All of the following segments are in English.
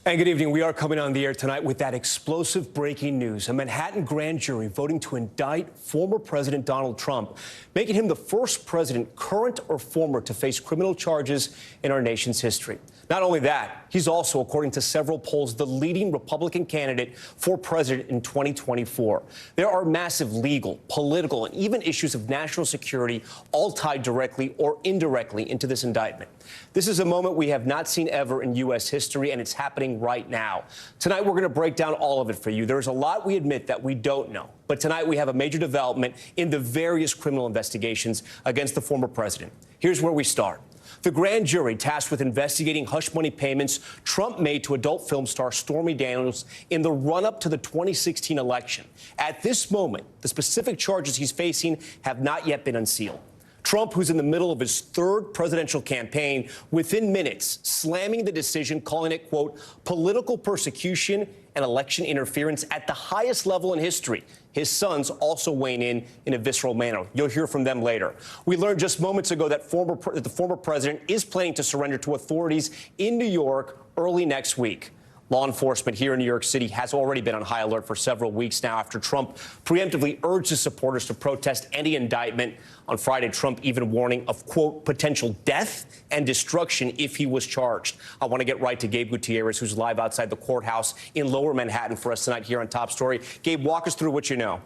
And good evening. We are coming on the air tonight with that explosive breaking news. A Manhattan grand jury voting to indict former President Donald Trump, making him the first president, current or former, to face criminal charges in our nation's history. Not only that, he's also, according to several polls, the leading Republican candidate for president in 2024. There are massive legal, political, and even issues of national security all tied directly or indirectly into this indictment. This is a moment we have not seen ever in U.S. history, and it's happening right now. Tonight, we're going to break down all of it for you. There's a lot we admit that we don't know. But tonight, we have a major development in the various criminal investigations against the former president. Here's where we start. The grand jury tasked with investigating hush money payments Trump made to adult film star Stormy Daniels in the run-up to the 2016 election. At this moment, the specific charges he's facing have not yet been unsealed. Trump, who's in the middle of his third presidential campaign, within minutes, slamming the decision, calling it, quote, political persecution and election interference at the highest level in history. His sons also weighing in a visceral manner. You'll hear from them later. We learned just moments ago that the former president is planning to surrender to authorities in New York early next week. Law enforcement here in New York City has already been on high alert for several weeks now after Trump preemptively urged his supporters to protest any indictment. On Friday, Trump even warning of, quote, potential death and destruction if he was charged. I want to get right to Gabe Gutierrez, who's live outside the courthouse in Lower Manhattan for us tonight here on Top Story. Gabe, walk us through what you know.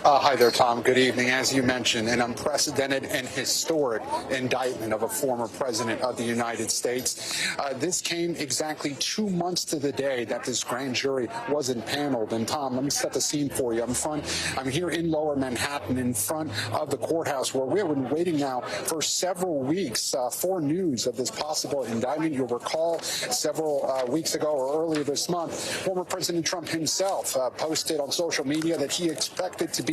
Hi there, Tom. Good evening. As you mentioned, an unprecedented and historic indictment of a former president of the United States. This came exactly 2 months to the day that this grand jury was impaneled. And Tom, let me set the scene for you. I'm here in Lower Manhattan in front of the courthouse where we've been waiting now for several weeks for news of this possible indictment. You'll recall several weeks ago or earlier this month, former President Trump himself posted on social media that he expected to be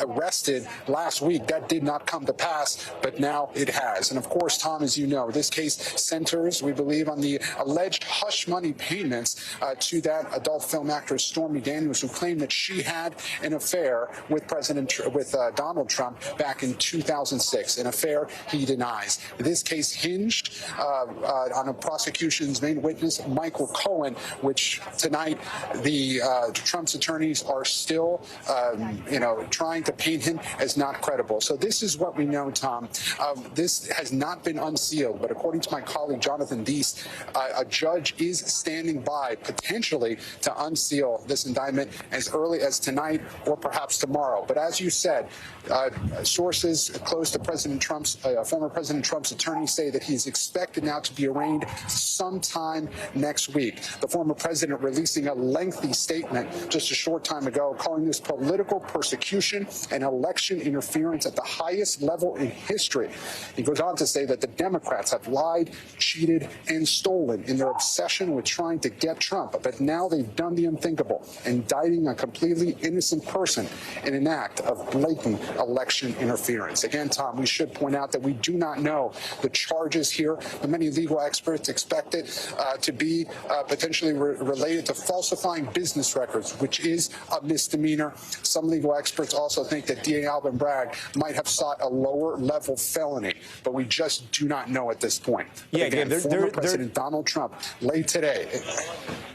arrested last week. That did not come to pass, but now it has. And of course, Tom, as you know, this case centers, we believe, on the alleged hush money payments to that adult film actress Stormy Daniels, who claimed that she had an affair with Donald Trump back in 2006, an affair he denies. This case hinged on a prosecution's main witness, Michael Cohen, which tonight the Trump's attorneys are still trying to paint him as not credible. So this is what we know, Tom. This has not been unsealed, but according to my colleague Jonathan Deese, a judge is standing by potentially to unseal this indictment as early as tonight or perhaps tomorrow. But as you said, sources close to former President Trump's attorneys say that he's expected now to be arraigned sometime next week. The former president releasing a lengthy statement just a short time ago, calling this political persecution and election interference at the highest level in history. He goes on to say that the Democrats have lied, cheated, and stolen in their obsession with trying to get Trump. But now they've done the unthinkable, indicting a completely innocent person in an act of blatant election interference. Again, Tom, we should point out that we do not know the charges here, but many legal experts expect it to be potentially related to falsifying business records, which is a misdemeanor. Some legal experts also think that DA Alvin Bragg might have sought a lower-level felony, but we just do not know at this point. But yeah, again, former President Donald Trump late today.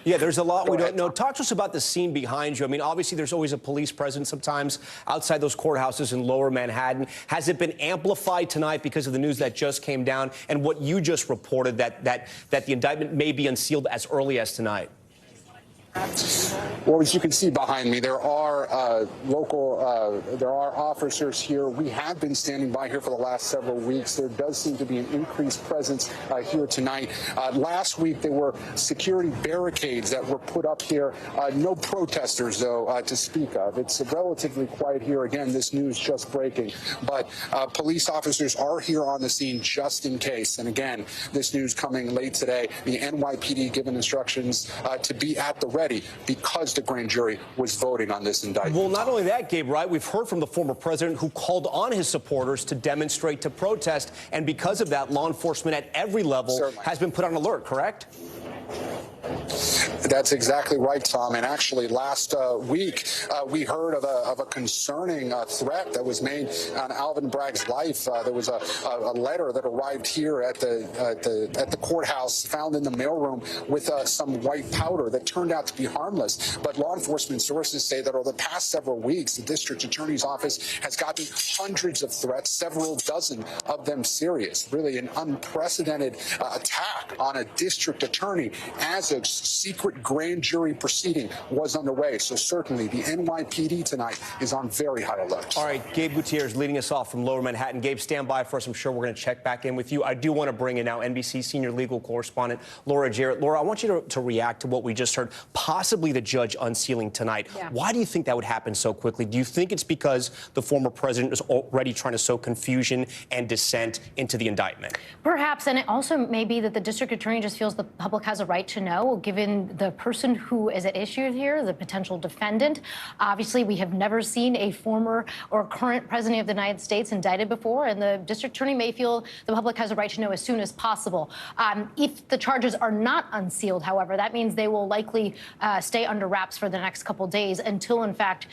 Yeah, there's a lot we don't know. Talk to us about the scene behind you. I mean, obviously, there's always a police presence sometimes outside those courthouses in Lower Manhattan. Has it been amplified tonight because of the news that just came down and what you just reported, that the indictment may be unsealed as early as tonight? Well, as you can see behind me, there are officers here. We have been standing by here for the last several weeks. There does seem to be an increased presence here tonight. Last week, there were security barricades that were put up here. No protesters, though, to speak of. It's relatively quiet here. Again, this news just breaking. But police officers are here on the scene just in case. And again, this news coming late today. The NYPD given instructions to be at the ready because the grand jury was voting on this indictment. Well, not only that, Gabe, right? We've heard from the former president who called on his supporters to demonstrate, to protest, and because of that, law enforcement at every level has been put on alert, correct? That's exactly right, Tom. And actually, last week, we heard of a concerning threat that was made on Alvin Bragg's life. There was a letter that arrived here at the courthouse, found in the mailroom, with some white powder that turned out to be harmless. But law enforcement sources say that over the past several weeks, the district attorney's office has gotten hundreds of threats, several dozen of them serious. Really an unprecedented attack on a district attorney as a secret grand jury proceeding was underway. So certainly the NYPD tonight is on very high alert. All right, Gabe Gutierrez leading us off from Lower Manhattan. Gabe, stand by for us. I'm sure we're going to check back in with you. I do want to bring in now NBC senior legal correspondent Laura Jarrett. Laura, I want you to react to what we just heard, possibly the judge unsealing tonight. Yeah. Why do you think that would happen so quickly? Do you think it's because the former president is already trying to sow confusion and dissent into the indictment? Perhaps, and it also may be that the district attorney just feels the public has a right to know, given the person who is at issue here, the potential defendant. Obviously, we have never seen a former or current president of the United States indicted before, and the district attorney may feel the public has a right to know as soon as possible. If the charges are not unsealed, however, that means they will likely stay under wraps for the next couple days until, in fact,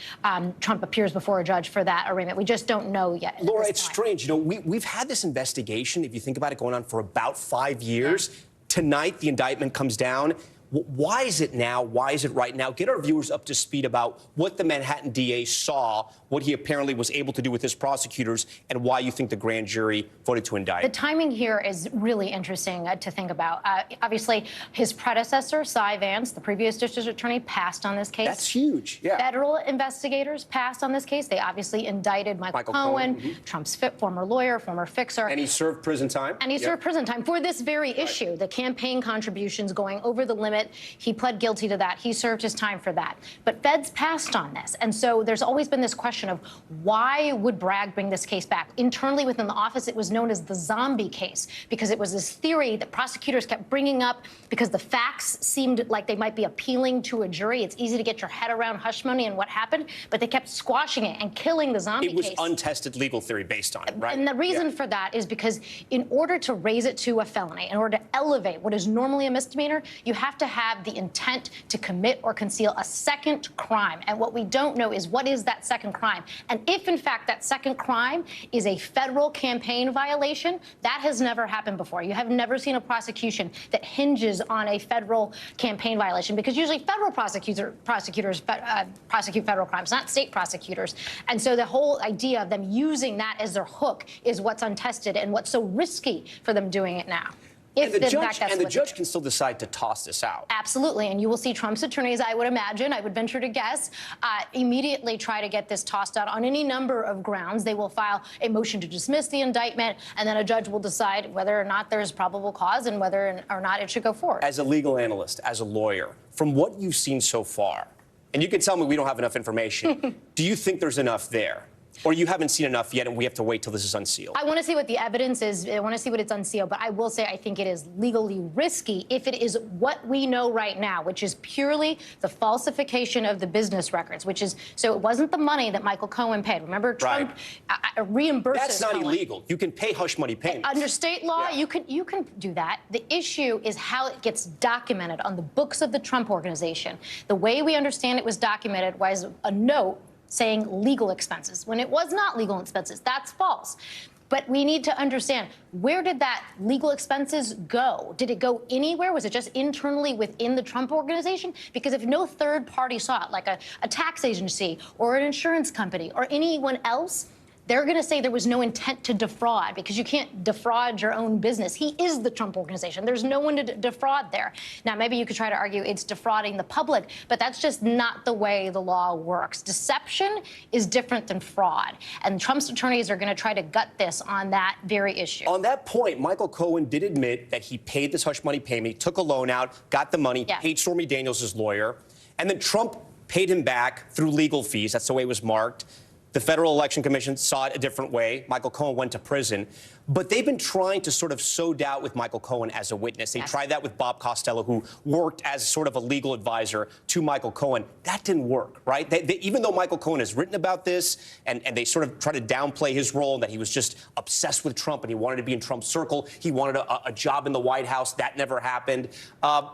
Trump appears before a judge for that arraignment. We just don't know yet. Laura, it's strange. You know, we've had this investigation, if you think about it, going on for about 5 years. Yeah. Tonight, the indictment comes down. Why is it now? Why is it right now? Get our viewers up to speed about what the Manhattan DA saw, what he apparently was able to do with his prosecutors, and why you think the grand jury voted to indict. The timing here is really interesting to think about. Obviously, his predecessor, Cy Vance, the previous district attorney, passed on this case. That's huge, yeah. Federal investigators passed on this case. They obviously indicted Michael Cohen, Trump's former lawyer, former fixer. And he served prison time. And he served prison time for this very issue, the campaign contributions going over the limit. He pled guilty to that. He served his time for that. But feds passed on this. And so there's always been this question of why would Bragg bring this case back? Internally within the office, it was known as the zombie case because it was this theory that prosecutors kept bringing up because the facts seemed like they might be appealing to a jury. It's easy to get your head around hush money and what happened, but they kept squashing it and killing the zombie case. It was untested legal theory based on it, right? And the reason for that is because in order to raise it to a felony, in order to elevate what is normally a misdemeanor, you have to have the intent to commit or conceal a second crime. And what we don't know is what is that second crime. And if, in fact, that second crime is a federal campaign violation, that has never happened before. You have never seen a prosecution that hinges on a federal campaign violation because usually federal prosecutors prosecute federal crimes, not state prosecutors. And so the whole idea of them using that as their hook is what's untested and what's so risky for them doing it now. And the judge can still decide to toss this out. Absolutely. And you will see Trump's attorneys, I would imagine, I would venture to guess, immediately try to get this tossed out on any number of grounds. They will file a motion to dismiss the indictment, and then a judge will decide whether or not there's probable cause and whether or not it should go forward. As a legal analyst, as a lawyer, from what you've seen so far, and you can tell me we don't have enough information, do you think there's enough there? Or you haven't seen enough yet and we have to wait till this is unsealed? I want to see what the evidence is. I want to see what it's unsealed. But I will say I think it is legally risky if it is what we know right now, which is purely the falsification of the business records, which is, so it wasn't the money that Michael Cohen paid. Remember, Trump reimburses That's not Cohen. illegal. You can pay hush money payments. Under state law, you can do that. The issue is how it gets documented on the books of the Trump Organization. The way we understand it was documented was a note saying legal expenses, when it was not legal expenses. That's false. But we need to understand, where did that legal expenses go? Did it go anywhere? Was it just internally within the Trump Organization? Because if no third party saw it, like a tax agency or an insurance company or anyone else, they're going to say there was no intent to defraud because you can't defraud your own business. He is the Trump Organization. There's no one to defraud there. Now, maybe you could try to argue it's defrauding the public, but that's just not the way the law works. Deception is different than fraud. And Trump's attorneys are going to try to gut this on that very issue. On that point, Michael Cohen did admit that he paid this hush money payment. He took a loan out, got the money, paid Stormy Daniels, his lawyer, and then Trump paid him back through legal fees. That's the way it was marked. The Federal Election Commission saw it a different way. Michael Cohen went to prison. But they've been trying to sort of sow doubt with Michael Cohen as a witness. They tried that with Bob Costello, who worked as sort of a legal advisor to Michael Cohen. That didn't work, right? Even though Michael Cohen has written about this and they sort of try to downplay his role, that he was just obsessed with Trump and he wanted to be in Trump's circle. He wanted a job in the White House. That never happened.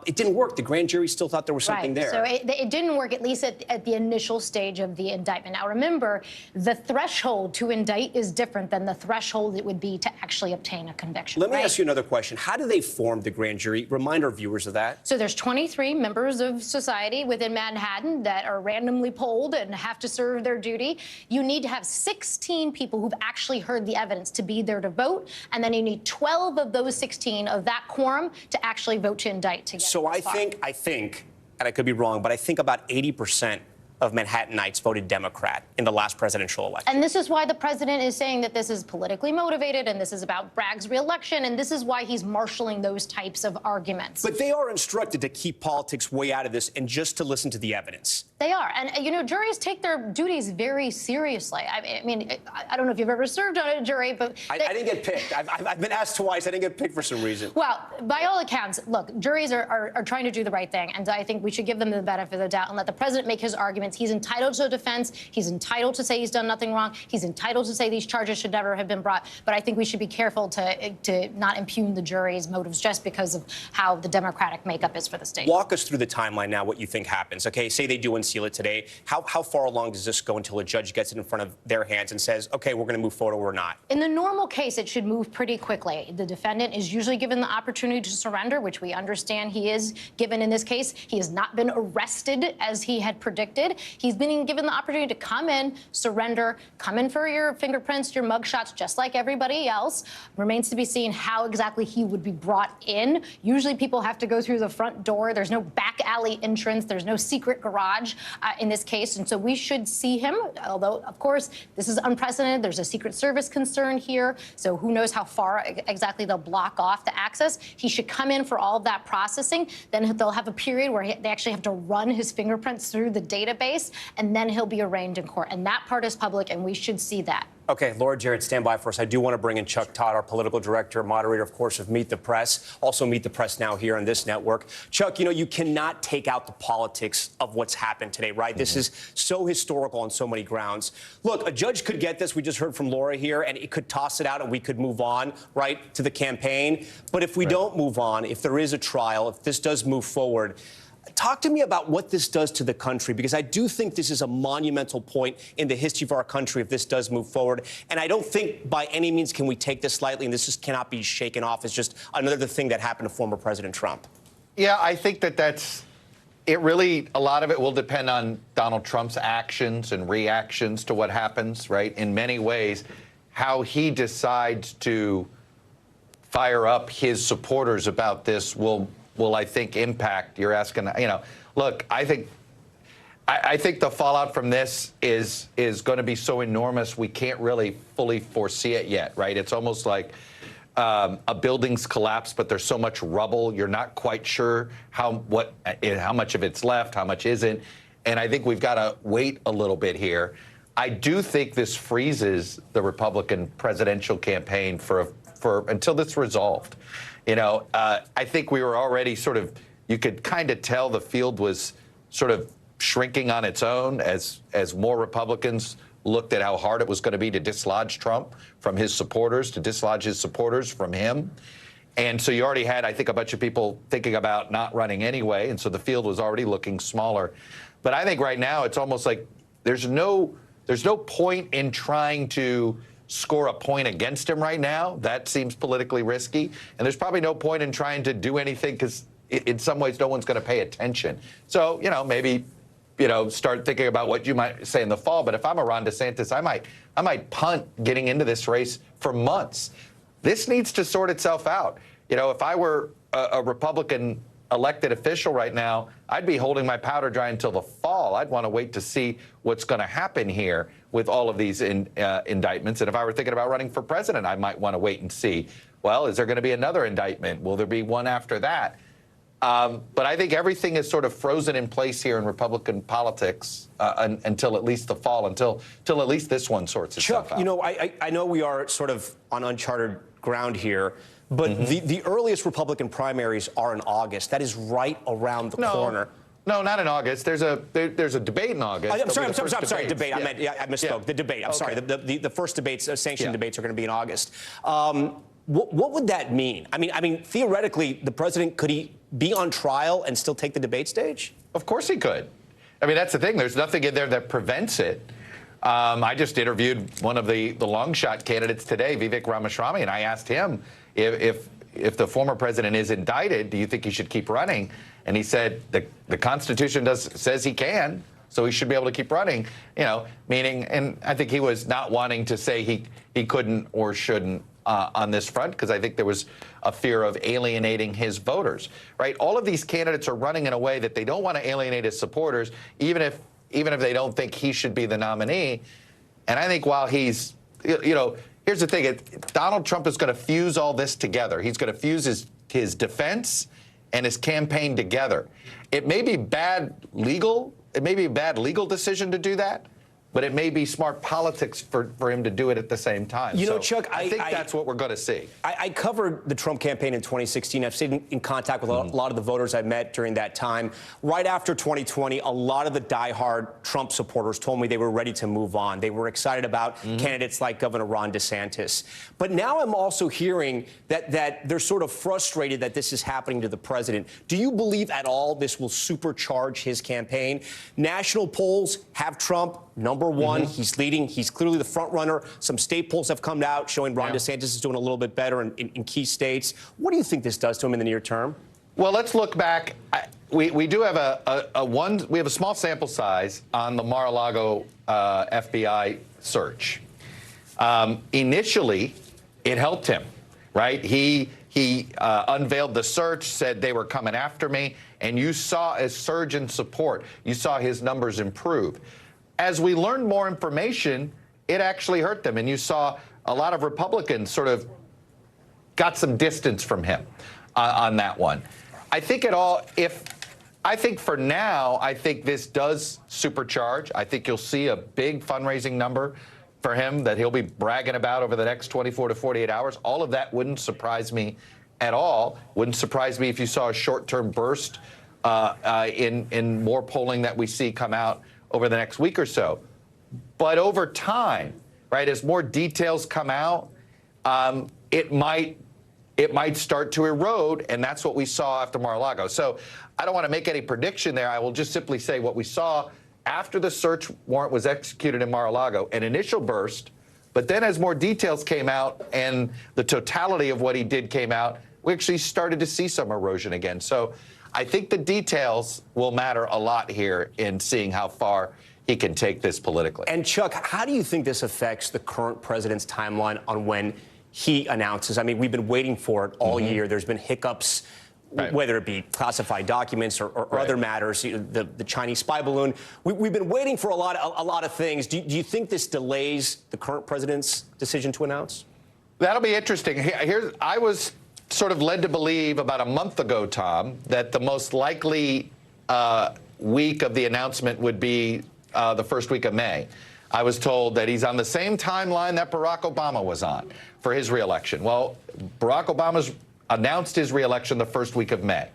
It didn't work. The grand jury still thought there was something there. So it didn't work, at least at the initial stage of the indictment. Now, remember, the threshold to indict is different than the threshold it would be to actually obtain a conviction. Let me ask you another question. How do they form the grand jury? Remind our viewers of that. So there's 23 members of society within Manhattan that are randomly polled and have to serve their duty. You need to have 16 people who've actually heard the evidence to be there to vote, and then you need 12 of those 16 of that quorum to actually vote to indict. So I think, and I could be wrong, but I think about 80% of Manhattanites voted Democrat in the last presidential election. And this is why the president is saying that this is politically motivated and this is about Bragg's reelection, and this is why he's marshaling those types of arguments. But they are instructed to keep politics way out of this and just to listen to the evidence. They are. And, you know, juries take their duties very seriously. I mean, I don't know if you've ever served on a jury, but... I didn't get picked. I've been asked twice. I didn't get picked for some reason. Well, by all accounts, look, juries are trying to do the right thing, and I think we should give them the benefit of the doubt and let the president make his arguments. He's entitled to a defense. He's entitled to say he's done nothing wrong. He's entitled to say these charges should never have been brought. But I think we should be careful to not impugn the jury's motives just because of how the Democratic makeup is for the state. Walk us through the timeline now, what you think happens. Okay, say they do unseal it today. How far along does this go until a judge gets it in front of their hands and says, okay, we're going to move forward or we're not? In the normal case, it should move pretty quickly. The defendant is usually given the opportunity to surrender, which we understand he is given in this case. He has not been arrested as he had predicted. He's been given the opportunity to come in, surrender, come in for your fingerprints, your mugshots, just like everybody else. Remains to be seen how exactly he would be brought in. Usually people have to go through the front door. There's no back alley entrance. There's no secret garage in this case. And so we should see him, although, of course, this is unprecedented. There's a Secret Service concern here. So who knows how far exactly they'll block off the access. He should come in for all of that processing. Then they'll have a period where they actually have to run his fingerprints through the database, and then he'll be arraigned in court. And that part is public, and we should see that. Okay, Laura Jarrett, stand by for us. I do want to bring in Chuck Todd, our political director, moderator, of course, of Meet the Press. Also Meet the Press now here on this network. Chuck, you know, you cannot take out the politics of what's happened today, right? This is so historical on so many grounds. Look, a judge could get this. We just heard from Laura here, and it could toss it out, and we could move on, right, to the campaign. But if we don't move on, if there is a trial, if this does move forward, talk to me about what this does to the country, because I do think this is a monumental point in the history of our country if this does move forward. And I don't think by any means can we take this lightly, and this just cannot be shaken off as just another thing that happened to former President Trump. Yeah, I think that's it. Really, a lot of it will depend on Donald Trump's actions and reactions to what happens, right? In many ways, how he decides to fire up his supporters about this will I think impact. You're asking, you know, look, I think the fallout from this is going to be so enormous we can't really fully foresee it yet, right? It's almost like a building's collapsed, but there's so much rubble, you're not quite sure how much of it's left, how much isn't, and I think we've got to wait a little bit here. I do think this freezes the Republican presidential campaign for until this is resolved. You know, I think we were already you could kind of tell the field was sort of shrinking on its own as more Republicans looked at how hard it was going to be to dislodge Trump from his supporters, to dislodge his supporters from him. And so you already had, I think, a bunch of people thinking about not running anyway. And so the field was already looking smaller. But I think right now it's almost like there's no point in trying to score a point against him right now. That seems politically risky. And there's probably no point in trying to do anything because in some ways no one's going to pay attention. So, you know, maybe, you know, start thinking about what you might say in the fall. But if I'm a Ron DeSantis, I might punt getting into this race for months. This needs to sort itself out. You know, if I were a Republican elected official right now, I'd be holding my powder dry until the fall. I'd want to wait to see what's going to happen here with all of these indictments. And if I were thinking about running for president, I might want to wait and see, well, is there going to be another indictment? Will there be one after that? But I think everything is sort of frozen in place here in Republican politics until at least the fall, until at least this one sorts itself out. Chuck, you know, I know we are sort of on uncharted ground here, but the earliest Republican primaries are in August. That is right around the corner. No, not in August. There's a debate in August. I'm sorry, debate. Yeah. I misspoke. Yeah. The debate. I'm sorry. The first debates, sanctioned debates, are going to be in August. What would that mean? I mean, theoretically, the president, could he be on trial and still take the debate stage? Of course he could. I mean, that's the thing. There's nothing in there that prevents it. I just interviewed one of the long shot candidates today, Vivek Ramaswamy, and I asked him if the former president is indicted, do you think he should keep running? And he said the Constitution says he can, so he should be able to keep running. You know, meaning, and I think he was not wanting to say he couldn't or shouldn't on this front, because I think there was a fear of alienating his voters, right? All of these candidates are running in a way that they don't want to alienate his supporters, even if they don't think he should be the nominee. And I think while he's, you know, here's the thing, Donald Trump is going to fuse all this together. He's going to fuse his defense and his campaign together. It may be bad legal decision to do that, but it may be smart politics for him to do it at the same time. You know, Chuck, I think that's what we're going to see. I covered the Trump campaign in 2016. I've stayed in contact with a lot of the voters I met during that time. Right after 2020, a lot of the diehard Trump supporters told me they were ready to move on. They were excited about candidates like Governor Ron DeSantis. But now I'm also hearing that they're sort of frustrated that this is happening to the president. Do you believe at all this will supercharge his campaign? National polls have Trump number one. He's leading. He's clearly the front runner. Some state polls have come out showing Ron DeSantis is doing a little bit better in key states. What do you think this does to him in the near term? Well, let's look back. We do have we have a small sample size on the Mar-a-Lago FBI search. Initially, it helped him, right? He unveiled the search, said they were coming after me, and you saw a surge in support. You saw his numbers improve. As we learned more information, it actually hurt them, and you saw a lot of Republicans sort of got some distance from him on that one. I think for now, I think this does supercharge. I think you'll see a big fundraising number for him that he'll be bragging about over the next 24 to 48 hours. All of that wouldn't surprise me at all. Wouldn't surprise me if you saw a short-term burst in more polling that we see come out over the next week or so. But over time, right, as more details come out, it might start to erode, and that's what we saw after Mar-a-Lago. So I don't want to make any prediction there. I will just simply say what we saw after the search warrant was executed in Mar-a-Lago, an initial burst, but then as more details came out and the totality of what he did came out, we actually started to see some erosion again. So I think the details will matter a lot here in seeing how far he can take this politically. And Chuck, how do you think this affects the current president's timeline on when he announces? I mean, we've been waiting for it all year. There's been hiccups, whether it be classified documents or other matters, the Chinese spy balloon. We've been waiting for a lot of things. Do you think this delays the current president's decision to announce? That'll be interesting. I was sort of led to believe about a month ago, Tom, that the most likely week of the announcement would be the first week of May. I was told that he's on the same timeline that Barack Obama was on for his reelection. Well, Barack Obama's announced his reelection the first week of May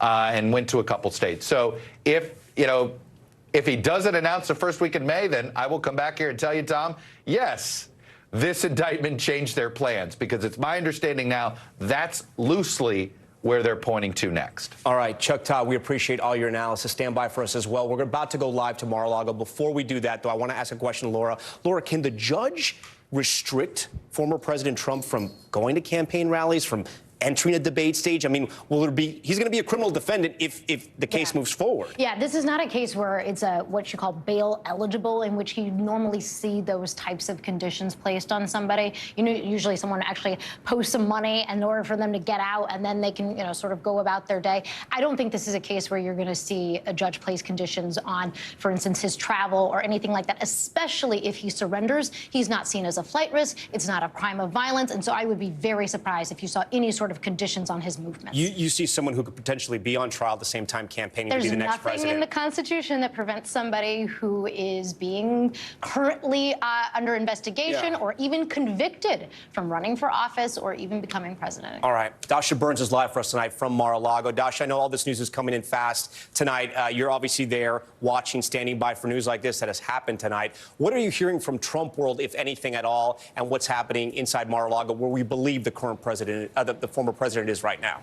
and went to a couple states. So if he doesn't announce the first week in May, then I will come back here and tell you, Tom, yes, this indictment changed their plans, because it's my understanding now that's loosely where they're pointing to next. All right, Chuck Todd, we appreciate all your analysis. Stand by for us as well. We're about to go live to Mar-a-Lago. Before we do that, though, I want to ask a question to Laura. Laura, can the judge restrict former President Trump from going to campaign rallies, from entering a debate stage? I mean, he's going to be a criminal defendant if the case moves forward. Yeah, this is not a case where it's what you call bail eligible, in which you normally see those types of conditions placed on somebody. Usually someone actually posts some money in order for them to get out, and then they can, sort of go about their day. I don't think this is a case where you're going to see a judge place conditions on, for instance, his travel or anything like that, especially if he surrenders. He's not seen as a flight risk. It's not a crime of violence. And so I would be very surprised if you saw any sort sort of conditions on his movements. You see someone who could potentially be on trial at the same time campaigning There's to be the next president. There's nothing in the Constitution that prevents somebody who is being currently under investigation or even convicted from running for office or even becoming president. All right. Dasha Burns is live for us tonight from Mar-a-Lago. Dasha, I know all this news is coming in fast tonight. You're obviously there watching, standing by for news like this that has happened tonight. What are you hearing from Trump world, if anything at all, and what's happening inside Mar-a-Lago, where we believe the current president, the former president is right now?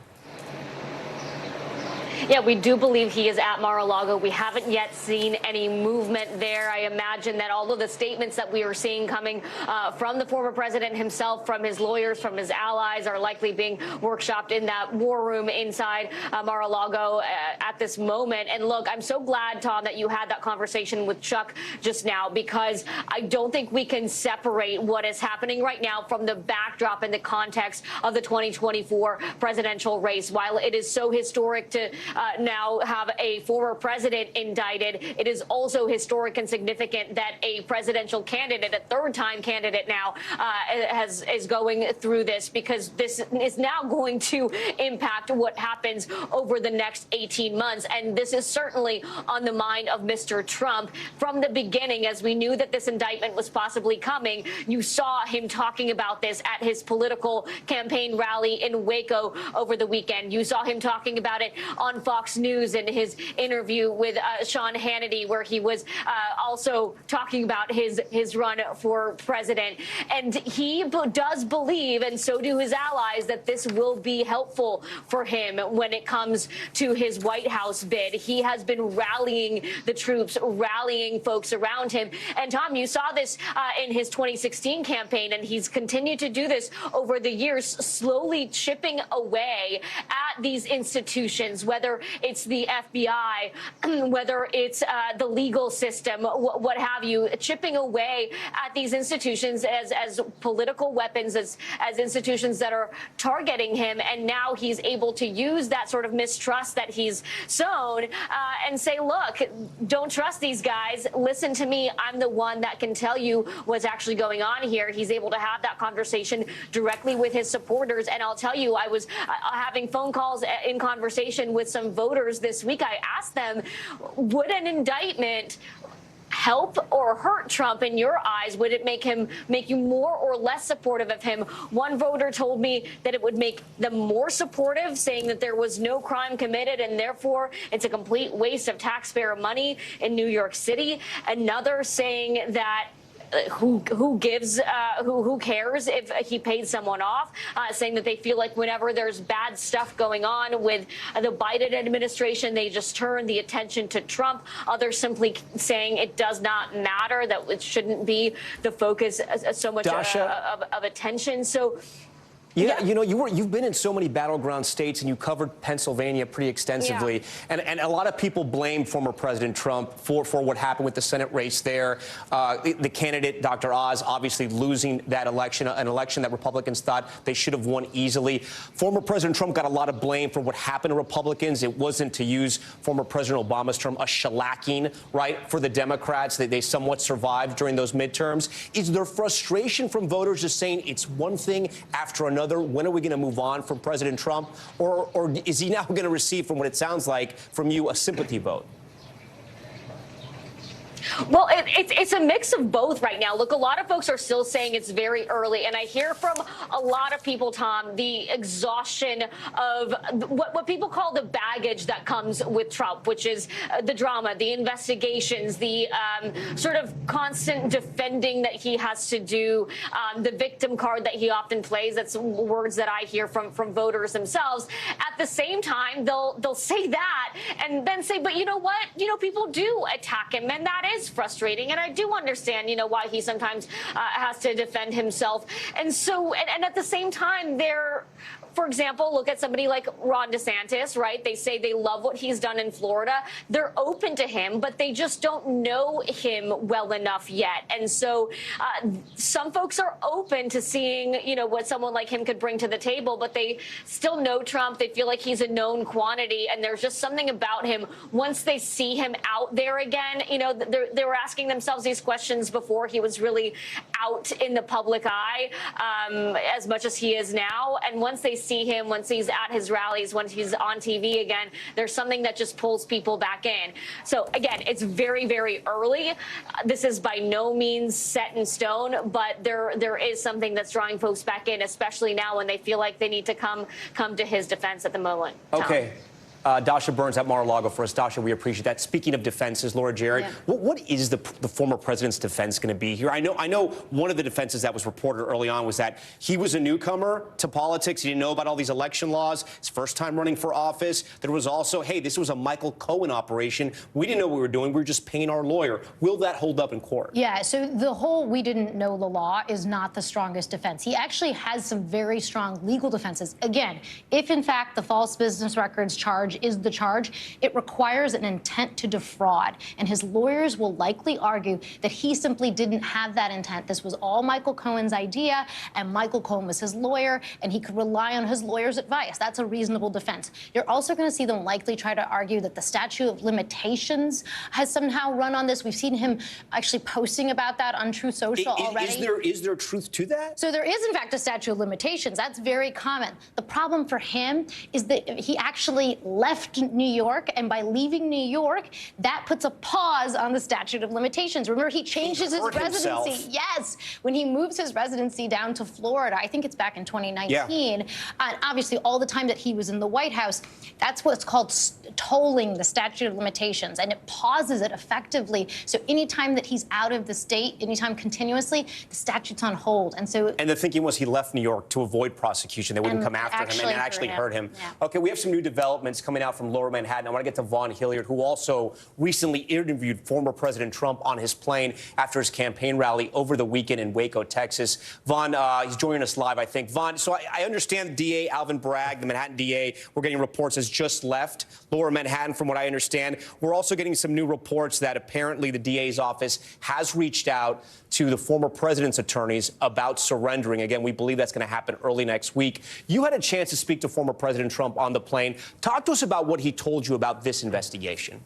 Yeah, we do believe he is at Mar-a-Lago. We haven't yet seen any movement there. I imagine that all of the statements that we are seeing coming from the former president himself, from his lawyers, from his allies, are likely being workshopped in that war room inside Mar-a-Lago at this moment. And look, I'm so glad, Tom, that you had that conversation with Chuck just now, because I don't think we can separate what is happening right now from the backdrop and the context of the 2024 presidential race. While it is so historic to now have a former president indicted, it is also historic and significant that a presidential candidate, a third-time candidate now, is going through this, because this is now going to impact what happens over the next 18 months. And this is certainly on the mind of Mr. Trump. From the beginning, as we knew that this indictment was possibly coming, you saw him talking about this at his political campaign rally in Waco over the weekend. You saw him talking about it on Fox News in his interview with Sean Hannity, where he was also talking about his run for president. And he does believe, and so do his allies, that this will be helpful for him when it comes to his White House bid. He has been rallying the troops, rallying folks around him. And Tom, you saw this in his 2016 campaign, and he's continued to do this over the years, slowly chipping away at these institutions, whether it's the FBI, whether it's the legal system, what have you, chipping away at these institutions as political weapons, as institutions that are targeting him. And now he's able to use that sort of mistrust that he's sown and say, look, don't trust these guys. Listen to me. I'm the one that can tell you what's actually going on here. He's able to have that conversation directly with his supporters. And I'll tell you, I was having phone calls in conversation with some voters this week. I asked them, would an indictment help or hurt Trump in your eyes? Would it make you more or less supportive of him? One voter told me that it would make them more supportive, saying that there was no crime committed and therefore it's a complete waste of taxpayer money in New York City. Another saying that who cares if he paid someone off, saying that they feel like whenever there's bad stuff going on with the Biden administration, they just turn the attention to Trump. Others simply saying it does not matter, that it shouldn't be the focus so much of attention. So yeah, you know, you've been in so many battleground states, and you covered Pennsylvania pretty extensively. Yeah. And a lot of people blame former President Trump for what happened with the Senate race there. The candidate, Dr. Oz, obviously losing that election, an election that Republicans thought they should have won easily. Former President Trump got a lot of blame for what happened to Republicans. It wasn't, to use former President Obama's term, a shellacking, right, for the Democrats. They somewhat survived during those midterms. Is there frustration from voters just saying it's one thing after another? When are we going to move on from President Trump? Or is he now going to receive, from what it sounds like from you, a sympathy vote? Well, it's a mix of both right now. Look, a lot of folks are still saying it's very early, and I hear from a lot of people, Tom, the exhaustion of what people call the baggage that comes with Trump, which is the drama, the investigations, the sort of constant defending that he has to do, the victim card that he often plays. That's words that I hear from voters themselves. At the same time, they'll say that and then say, but you know what? You know, people do attack him, and that is frustrating, and I do understand, you know, why he sometimes has to defend himself. And so, and at the same time, for example, look at somebody like Ron DeSantis, right? They say they love what he's done in Florida. They're open to him, but they just don't know him well enough yet. And so some folks are open to seeing, you know, what someone like him could bring to the table, but they still know Trump. They feel like he's a known quantity, and there's just something about him. Once they see him out there again, you know, they were asking themselves these questions before he was really out in the public eye as much as he is now. And once they see him, once he's at his rallies, once he's on TV again, there's something that just pulls people back in. So again, it's very, very early. This is by no means set in stone, but there is something that's drawing folks back in, especially now when they feel like they need to come to his defense at the moment. Okay. Dasha Burns at Mar-a-Lago for us. Dasha, we appreciate that. Speaking of defenses, Laura Jarrett, what is the former president's defense going to be here? I know one of the defenses that was reported early on was that he was a newcomer to politics. He didn't know about all these election laws. His first time running for office. There was also, hey, this was a Michael Cohen operation. We didn't know what we were doing. We were just paying our lawyer. Will that hold up in court? Yeah, so the whole we didn't know the law is not the strongest defense. He actually has some very strong legal defenses. Again, if in fact the false business records charge is the charge, it requires an intent to defraud. And his lawyers will likely argue that he simply didn't have that intent. This was all Michael Cohen's idea, and Michael Cohen was his lawyer, and he could rely on his lawyer's advice. That's a reasonable defense. You're also going to see them likely try to argue that the statute of limitations has somehow run on this. We've seen him actually posting about that on Truth Social already. Is there truth to that? So there is, in fact, a statute of limitations. That's very common. The problem for him is that he actually left New York, and by leaving New York, that puts a pause on the statute of limitations. Remember, he changes his residency. Himself. Yes, when he moves his residency down to Florida, I think it's back in 2019. And obviously, all the time that he was in the White House, that's what's called tolling the statute of limitations, and it pauses it effectively. So anytime that he's out of the state, anytime continuously, the statute's on hold. And the thinking was he left New York to avoid prosecution. They wouldn't come after him, and it actually hurt him. Yeah. Okay, we have some new developments coming out from Lower Manhattan. I want to get to Vaughn Hilliard, who also recently interviewed former President Trump on his plane after his campaign rally over the weekend in Waco, Texas. Vaughn, he's joining us live, I think. Vaughn, so I understand DA Alvin Bragg, the Manhattan DA, we're getting reports has just left Lower Manhattan, from what I understand. We're also getting some new reports that apparently the DA's office has reached out to the former president's attorneys about surrendering. Again, we believe that's going to happen early next week. You had a chance to speak to former President Trump on the plane. Talk to us about what he told you about this investigation.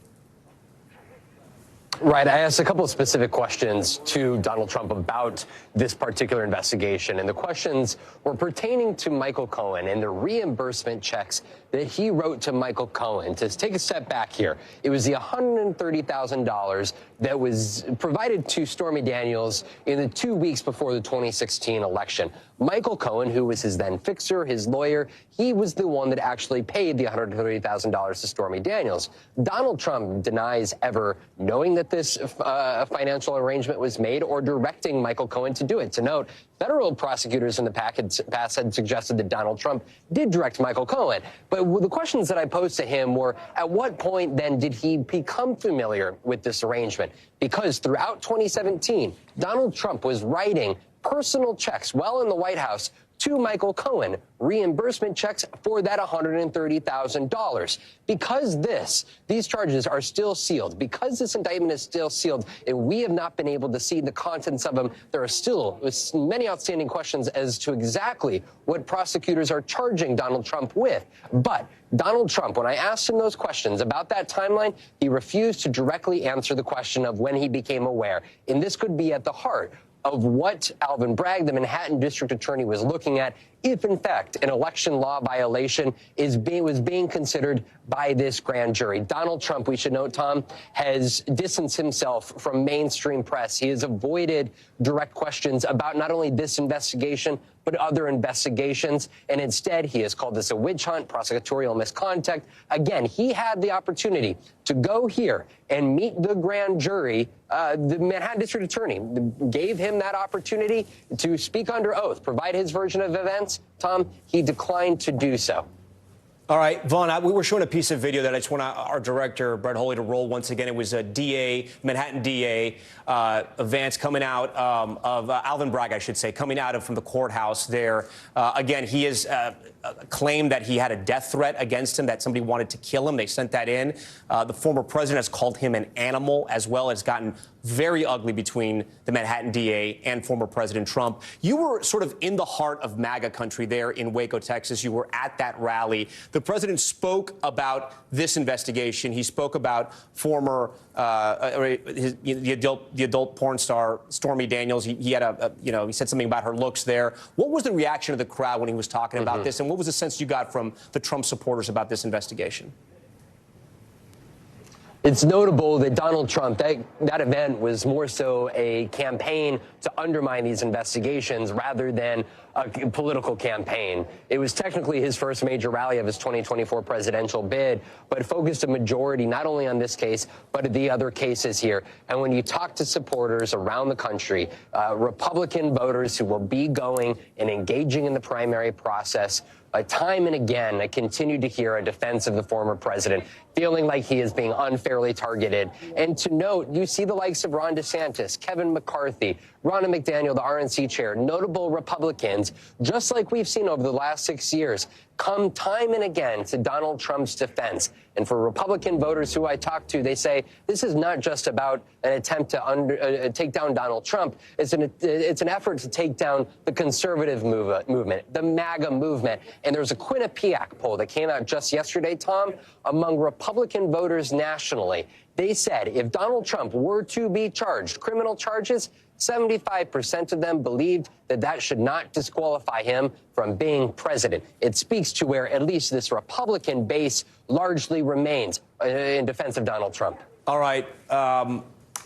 Right. I asked a couple of specific questions to Donald Trump about this particular investigation, and the questions were pertaining to Michael Cohen and the reimbursement checks that he wrote to Michael Cohen. To take a step back here, it was the $130,000 that was provided to Stormy Daniels in the 2 weeks before the 2016 election. Michael Cohen, who was his then fixer, his lawyer, he was the one that actually paid the $130,000 to Stormy Daniels. Donald Trump denies ever knowing that this financial arrangement was made or directing Michael Cohen to do it. To note, federal prosecutors in the past had suggested that Donald Trump did direct Michael Cohen. But the questions that I posed to him were, at what point then did he become familiar with this arrangement? Because throughout 2017, Donald Trump was writing personal checks while in the White House to Michael Cohen, reimbursement checks for that $130,000. Because these charges are still sealed, because this indictment is still sealed, and we have not been able to see the contents of them, there are still many outstanding questions as to exactly what prosecutors are charging Donald Trump with. But Donald Trump, when I asked him those questions about that timeline, he refused to directly answer the question of when he became aware. And this could be at the heart of what Alvin Bragg, the Manhattan District Attorney, was looking at if, in fact, an election law violation was being considered by this grand jury. Donald Trump, we should note, Tom, has distanced himself from mainstream press. He has avoided direct questions about not only this investigation, but other investigations. And instead, he has called this a witch hunt, prosecutorial misconduct. Again, he had the opportunity to go here and meet the grand jury. The Manhattan District Attorney gave him that opportunity to speak under oath, provide his version of events. Tom, he declined to do so. All right, Vaughn, we were showing a piece of video that I just want our director, Brett Holy, to roll once again. It was a DA, Manhattan DA, Vance coming out of Alvin Bragg, I should say, coming out from the courthouse there. Again, he has claimed that he had a death threat against him, that somebody wanted to kill him. They sent that in. The former president has called him an animal, as well as gotten very ugly between the Manhattan DA and former President Trump. You were sort of in the heart of MAGA country there in Waco, Texas. You were at that rally. The president spoke about this investigation. He spoke about former the adult porn star Stormy Daniels. He had he said something about her looks there. What was the reaction of the crowd when he was talking about this, and what was the sense you got from the Trump supporters about this investigation? It's notable that Donald Trump, that event was more so a campaign to undermine these investigations rather than a political campaign. It was technically his first major rally of his 2024 presidential bid, but focused a majority not only on this case, but the other cases here. And when you talk to supporters around the country, Republican voters who will be going and engaging in the primary process, time and again, I continue to hear a defense of the former president, feeling like he is being unfairly targeted. And to note, you see the likes of Ron DeSantis, Kevin McCarthy, Ronna McDaniel, the RNC chair, notable Republicans, just like we've seen over the last 6 years, come time and again to Donald Trump's defense. And for Republican voters who I talk to, they say this is not just about an attempt to take down Donald Trump. It's an effort to take down the conservative movement, the MAGA movement. And there's a Quinnipiac poll that came out just yesterday, Tom, among Republican voters nationally. They said if Donald Trump were to be charged criminal charges, 75% of them believed that that should not disqualify him from being president. It speaks to where at least this Republican base largely remains in defense of Donald Trump. All right.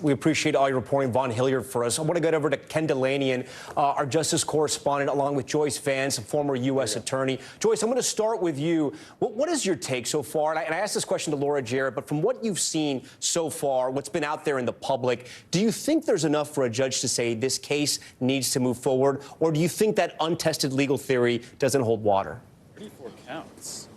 We appreciate all your reporting, Vaughn Hilliard, for us. I want to get over to Ken Delanian, our justice correspondent, along with Joyce Vance, a former U.S. attorney. Joyce, I'm going to start with you. What is your take so far? And I asked this question to Laura Jarrett, but from what you've seen so far, what's been out there in the public, do you think there's enough for a judge to say this case needs to move forward, or do you think that untested legal theory doesn't hold water? 34 counts.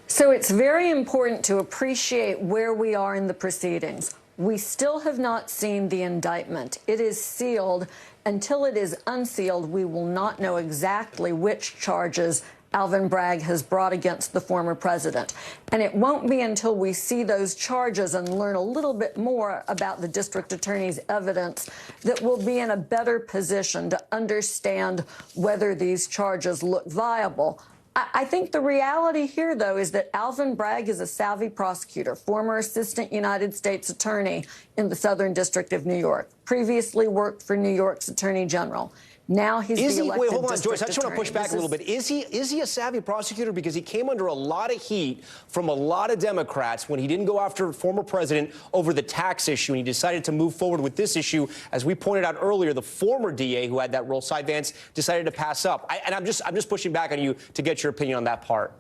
So it's very important to appreciate where we are in the proceedings. We still have not seen the indictment. It is sealed. Until it is unsealed, we will not know exactly which charges Alvin Bragg has brought against the former president. And it won't be until we see those charges and learn a little bit more about the district attorney's evidence that we'll be in a better position to understand whether these charges look viable. I think the reality here, though, is that Alvin Bragg is a savvy prosecutor, former assistant United States attorney in the Southern District of New York, previously worked for New York's attorney general. Now he's the elected wait, hold on, district Joyce. I just want to push back attorney. a little bit. Is he a savvy prosecutor? Because he came under a lot of heat from a lot of Democrats when he didn't go after former president over the tax issue, and he decided to move forward with this issue. As we pointed out earlier, the former DA who had that role, Cy Vance, decided to pass up. I'm just pushing back on you to get your opinion on that part.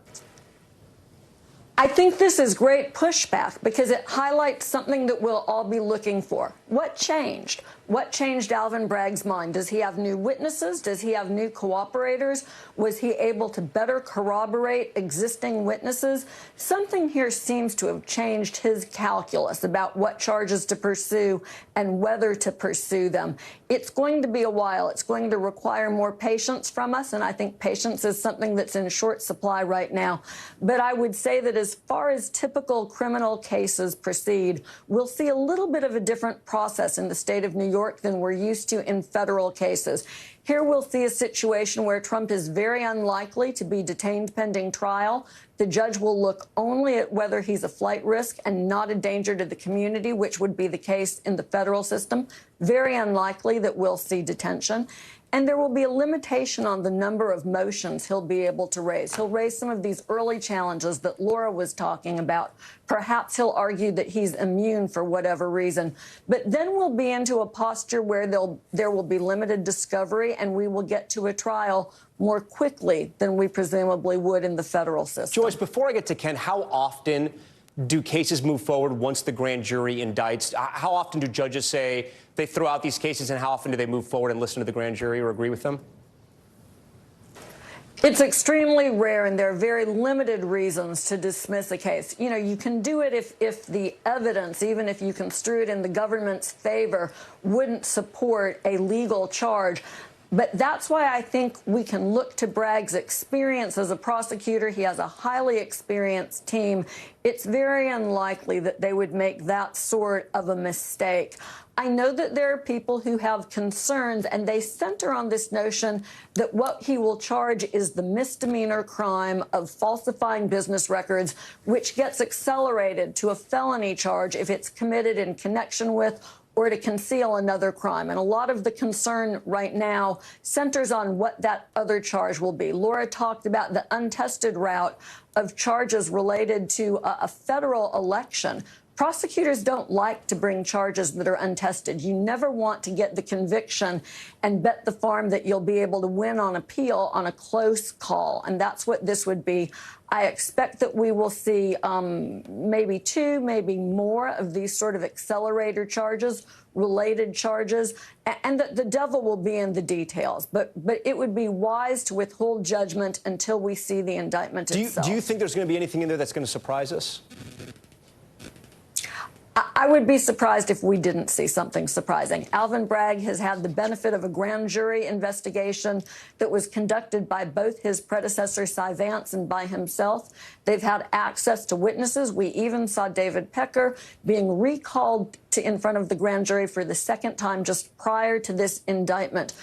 I think this is great pushback because it highlights something that we'll all be looking for. What changed? What changed Alvin Bragg's mind? Does he have new witnesses? Does he have new cooperators? Was he able to better corroborate existing witnesses? Something here seems to have changed his calculus about what charges to pursue and whether to pursue them. It's going to be a while. It's going to require more patience from us, and I think patience is something that's in short supply right now. But I would say that as far as typical criminal cases proceed, we'll see a little bit of a different process in the state of New York than we're used to in federal cases. Here we'll see a situation where Trump is very unlikely to be detained pending trial. The judge will look only at whether he's a flight risk and not a danger to the community, which would be the case in the federal system. Very unlikely that we'll see detention. And there will be a limitation on the number of motions he'll be able to raise. He'll raise some of these early challenges that Laura was talking about. Perhaps he'll argue that he's immune for whatever reason. But then we'll be into a posture where there will be limited discovery, and we will get to a trial more quickly than we presumably would in the federal system. Joyce, before I get to Ken, how often do cases move forward once the grand jury indicts? How often do judges say they throw out these cases, and how often do they move forward and listen to the grand jury or agree with them? It's extremely rare, and there are very limited reasons to dismiss a case. You know, you can do it if the evidence, even if you construe it in the government's favor, wouldn't support a legal charge. But that's why I think we can look to Bragg's experience as a prosecutor. He has a highly experienced team. It's very unlikely that they would make that sort of a mistake. I know that there are people who have concerns, and they center on this notion that what he will charge is the misdemeanor crime of falsifying business records, which gets accelerated to a felony charge if it's committed in connection with or to conceal another crime. And a lot of the concern right now centers on what that other charge will be. Laura talked about the untested route of charges related to a federal election. Prosecutors don't like to bring charges that are untested. You never want to get the conviction and bet the farm that you'll be able to win on appeal on a close call. And that's what this would be. I expect that we will see maybe two, maybe more of these sort of accelerator charges, related charges, and that the devil will be in the details. But it would be wise to withhold judgment until we see the indictment itself. Do you think there's going to be anything in there that's going to surprise us? I would be surprised if we didn't see something surprising. Alvin Bragg has had the benefit of a grand jury investigation that was conducted by both his predecessor, Cy Vance, and by himself. They've had access to witnesses. We even saw David Pecker being recalled in front of the grand jury for the second time just prior to this indictment.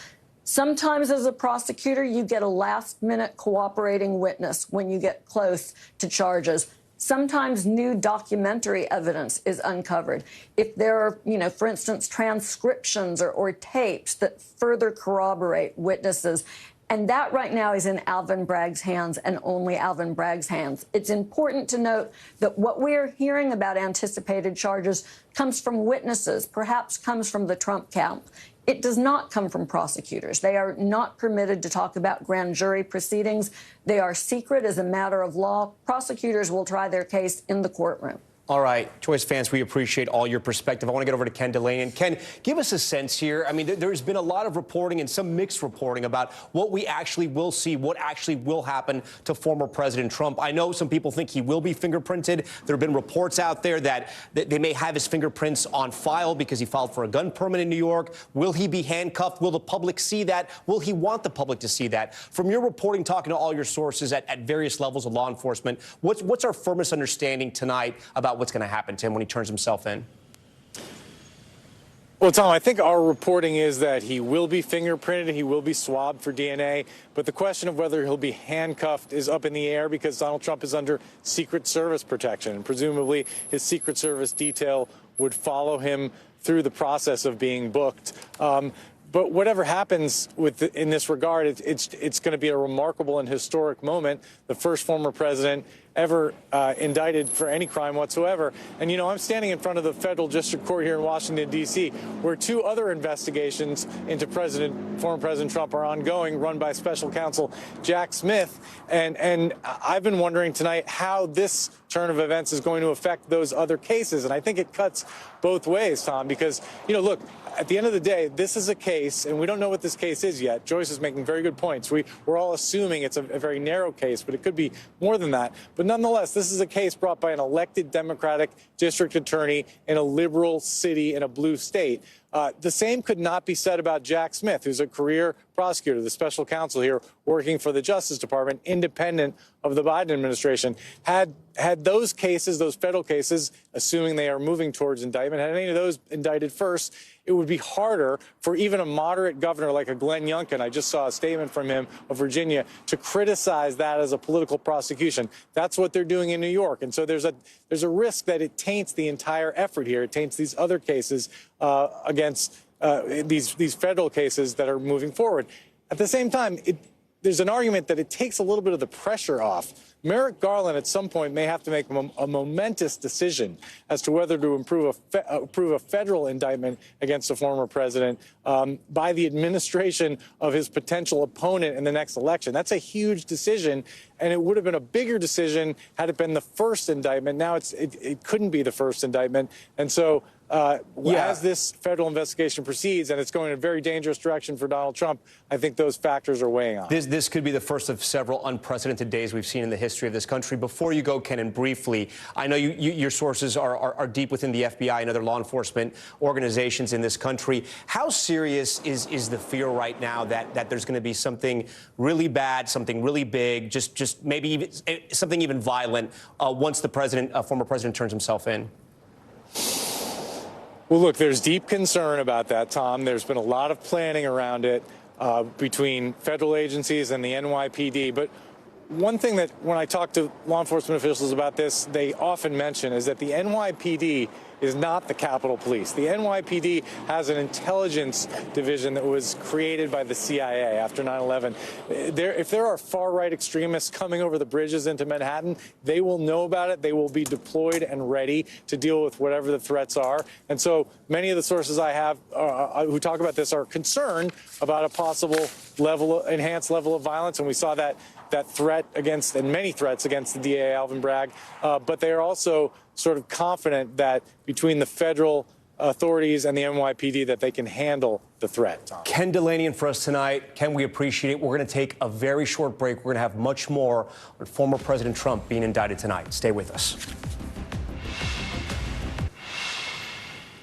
Sometimes as a prosecutor, you get a last-minute cooperating witness when you get close to charges. Sometimes new documentary evidence is uncovered. If there are, for instance, transcriptions or tapes that further corroborate witnesses. And that right now is in Alvin Bragg's hands and only Alvin Bragg's hands. It's important to note that what we're hearing about anticipated charges comes from witnesses, perhaps comes from the Trump camp. It does not come from prosecutors. They are not permitted to talk about grand jury proceedings. They are secret as a matter of law. Prosecutors will try their case in the courtroom. All right, Choice fans, we appreciate all your perspective. I want to get over to Ken Delaney. And Ken, give us a sense here. I mean, there's been a lot of reporting and some mixed reporting about what we actually will see, what actually will happen to former President Trump. I know some people think he will be fingerprinted. There have been reports out there that they may have his fingerprints on file because he filed for a gun permit in New York. Will he be handcuffed? Will the public see that? Will he want the public to see that? From your reporting, talking to all your sources at various levels of law enforcement, what's our firmest understanding tonight about what's going to happen to him when he turns himself in? Well, Tom, I think our reporting is that he will be fingerprinted, he will be swabbed for DNA, but the question of whether he'll be handcuffed is up in the air because Donald Trump is under Secret Service protection, and presumably his Secret Service detail would follow him through the process of being booked. But whatever happens in this regard, it's going to be a remarkable and historic moment. The first former president ever indicted for any crime whatsoever. And, I'm standing in front of the federal district court here in Washington, D.C., where two other investigations into former President Trump are ongoing, run by special counsel Jack Smith. And I've been wondering tonight how this turn of events is going to affect those other cases. And I think it cuts both ways, Tom, because, look, at the end of the day, this is a case, and we don't know what this case is yet. Joyce is making very good points. We're all assuming it's a very narrow case, but it could be more than that. But nonetheless, this is a case brought by an elected Democratic district attorney in a liberal city in a blue state. The same could not be said about Jack Smith, who's a career prosecutor, the special counsel here working for the Justice Department, independent of the Biden administration. Had those cases, those federal cases, assuming they are moving towards indictment, had any of those indicted first, it would be harder for even a moderate governor like a Glenn Youngkin, I just saw a statement from him of Virginia, to criticize that as a political prosecution. That's what they're doing in New York. And so there's a risk that it taints the entire effort here. It taints these other cases against these federal cases that are moving forward. At the same time, there's an argument that it takes a little bit of the pressure off. Merrick Garland at some point may have to make a momentous decision as to whether to approve a federal indictment against the former president by the administration of his potential opponent in the next election. That's a huge decision, and it would have been a bigger decision had it been the first indictment. Now it couldn't be the first indictment, and so as this federal investigation proceeds, and it's going in a very dangerous direction for Donald Trump, I think those factors are weighing on. This could be the first of several unprecedented days we've seen in the history of this country. Before you go, Ken, and briefly, I know your sources are deep within the FBI and other law enforcement organizations in this country. How serious is the fear right now that there's going to be something really bad, something really big, just maybe even something even violent once the former president turns himself in? Well, look, there's deep concern about that, Tom. There's been a lot of planning around it between federal agencies and the NYPD. But one thing that when I talk to law enforcement officials about this, they often mention is that the NYPD is not the Capitol Police. The NYPD has an intelligence division that was created by the CIA after 9/11. If there are far-right extremists coming over the bridges into Manhattan, they will know about it. They will be deployed and ready to deal with whatever the threats are. And so many of the sources I have who talk about this are concerned about a possible enhanced level of violence. And we saw that threat against, and many threats against the DA, Alvin Bragg. But they are also sort of confident that between the federal authorities and the NYPD that they can handle the threat. Tom. Ken Delaney in for us tonight. Ken, we appreciate it. We're going to take a very short break. We're going to have much more on former President Trump being indicted tonight. Stay with us.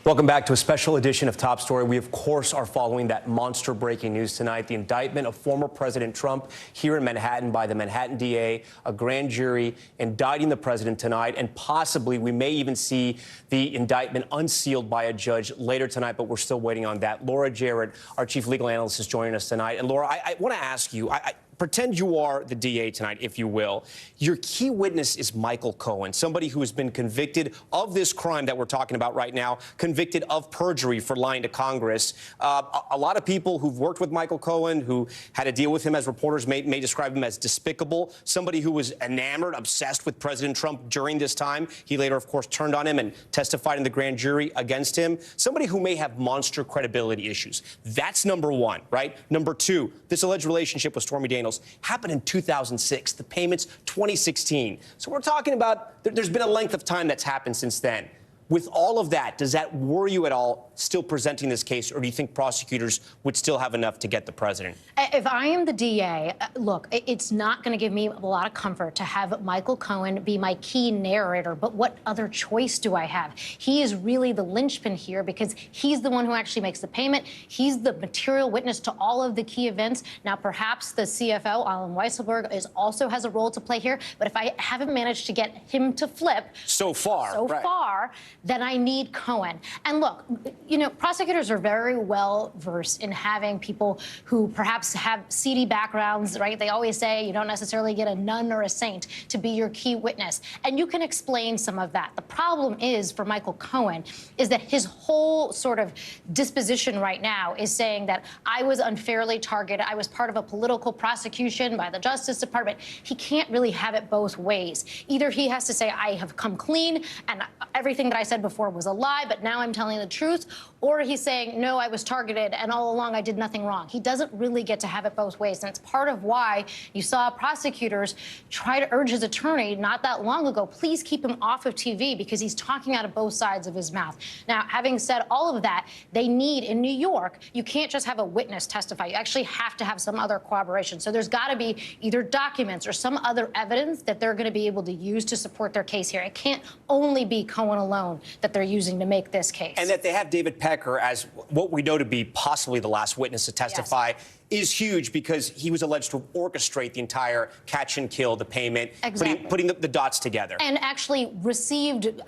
Welcome back to a special edition of Top Story. We, of course, are following that monster breaking news tonight. The indictment of former President Trump here in Manhattan by the Manhattan DA, a grand jury indicting the president tonight. And possibly we may even see the indictment unsealed by a judge later tonight, but we're still waiting on that. Laura Jarrett, our chief legal analyst, is joining us tonight. And Laura, I want to ask you, pretend you are the DA tonight, if you will. Your key witness is Michael Cohen, somebody who has been convicted of this crime that we're talking about right now, convicted of perjury for lying to Congress. A lot of people who've worked with Michael Cohen, who had to deal with him as reporters, may describe him as despicable, somebody who was enamored, obsessed with President Trump during this time. He later, of course, turned on him and testified in the grand jury against him. Somebody who may have monster credibility issues. That's number one, right? Number two, this alleged relationship with Stormy Daniels happened in 2006. The payments, 2016. So we're talking about, there's been a length of time that's happened since then. With all of that, does that worry you at all, still presenting this case, or do you think prosecutors would still have enough to get the president? If I am the DA, look, it's not going to give me a lot of comfort to have Michael Cohen be my key narrator, but what other choice do I have? He is really the linchpin here because he's the one who actually makes the payment. He's the material witness to all of the key events. Now, perhaps the CFO, Alan Weisselberg, also has a role to play here, but if I haven't managed to get him to flip so far, then I need Cohen. And look, you know, prosecutors are very well versed in having people who perhaps have seedy backgrounds, right? They always say you don't necessarily get a nun or a saint to be your key witness. And you can explain some of that. The problem is for Michael Cohen is that his whole sort of disposition right now is saying that I was unfairly targeted. I was part of a political prosecution by the Justice Department. He can't really have it both ways. Either he has to say I have come clean and everything that I said before was a lie, but now I'm telling the truth, or he's saying, no, I was targeted and all along I did nothing wrong. He doesn't really get to have it both ways. And it's part of why you saw prosecutors try to urge his attorney not that long ago, please keep him off of TV because he's talking out of both sides of his mouth. Now, having said all of that, they need, in New York, you can't just have a witness testify. You actually have to have some other corroboration. So there's got to be either documents or some other evidence that they're going to be able to use to support their case here. It can't only be Cohen alone that they're using to make this case. And that they have David Pecker as what we know to be possibly the last witness to testify. Yes. Is huge because he was alleged to orchestrate the entire catch and kill, the payment, exactly. putting the dots together. And actually received,